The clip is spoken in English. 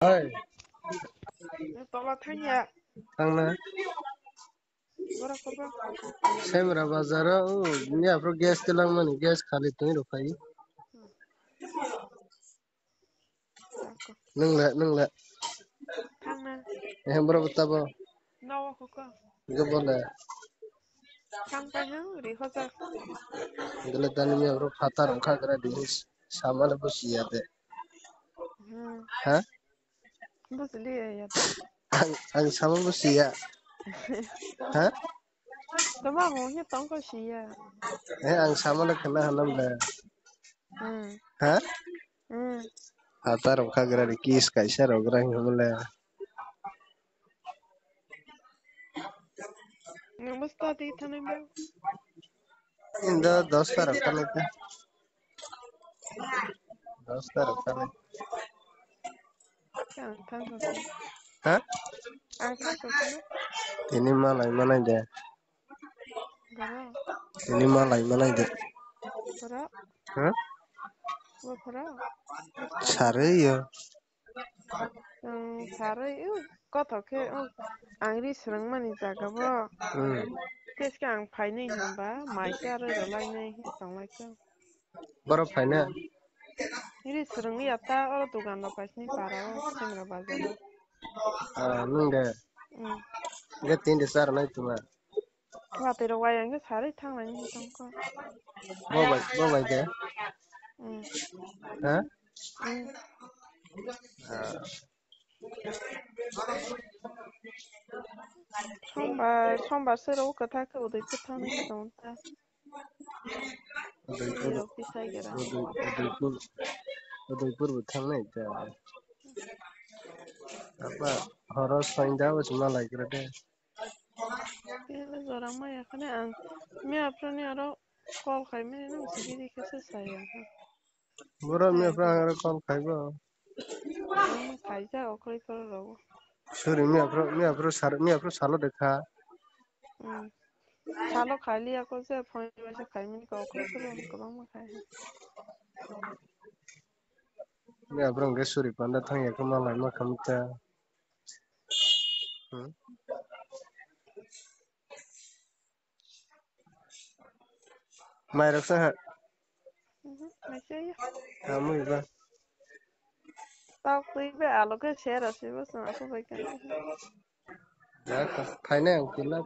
Ơi, Tolong tanya, thằng berapa bang? Semra bazar ni afro gas telang mani gas khali tu ni rupai. Tako. Nungla. Tangna, Yang berapa tabo? nawa ko ka. Juga boleh. Tang pa hang, ri hoza. Gila tani ni afro khatar angka kera di sama lepas siapa? Hah? Busli ya ta. Ang sama lepas siapa? Hah? Tama mo nya tong ko siya. Ang sama le kena hanam le. Hmm. Hah? Hmm. Khatar angka kera di kis kaisa rogra yang le. Nang basta di tanay ba? Indah 10 tarik kan itu. 10 tarik kan. Ang tang ko kana. Hah? Ang tang ko kana. Ini malah mana dia? Gara. Ini malah mana dia? Gara. Hah? Wa gara. Basta di Sare tanay. ya. Sare yu. Ko to ke ang ri srang mani jaga ba. Tes ka ang phai nei ham ba. Mai se aro ro lai nei tong lai ka. Baru final. Iri srang ya ta oro dugan lo pas ni para o semra bazar. Nung deh. Gak tin besar naik cuma. Wa te ro wayang ke sare thang lai ni tong ko. Bawa deh. Mm. Hah? Mm. Sombar sero ka ta ka udai pu thang ni tong ta. Iri ro pisai gara. Udaipur bukan naik deh. Apa? Harus find out cuma lagi deh. Pele zora ma ya khane ang me aproni aro kol khai me nang sigiri ke se saya. Baru mi Saya apa ko orang call kaiba. ang khai ja o koi kor ro. Sorry mi apa salo dekha. Mm. Salo khai liya ko se phone me se khai min ko koi kor ko ma khai. Mi apa nggak sorry panda thang ya kemana lama kamu. Mai raksa Masih ya. kamu iba. Tao quý về alo cái xe rồi xíu bớt nữa có phải cái này. Ya, final kita.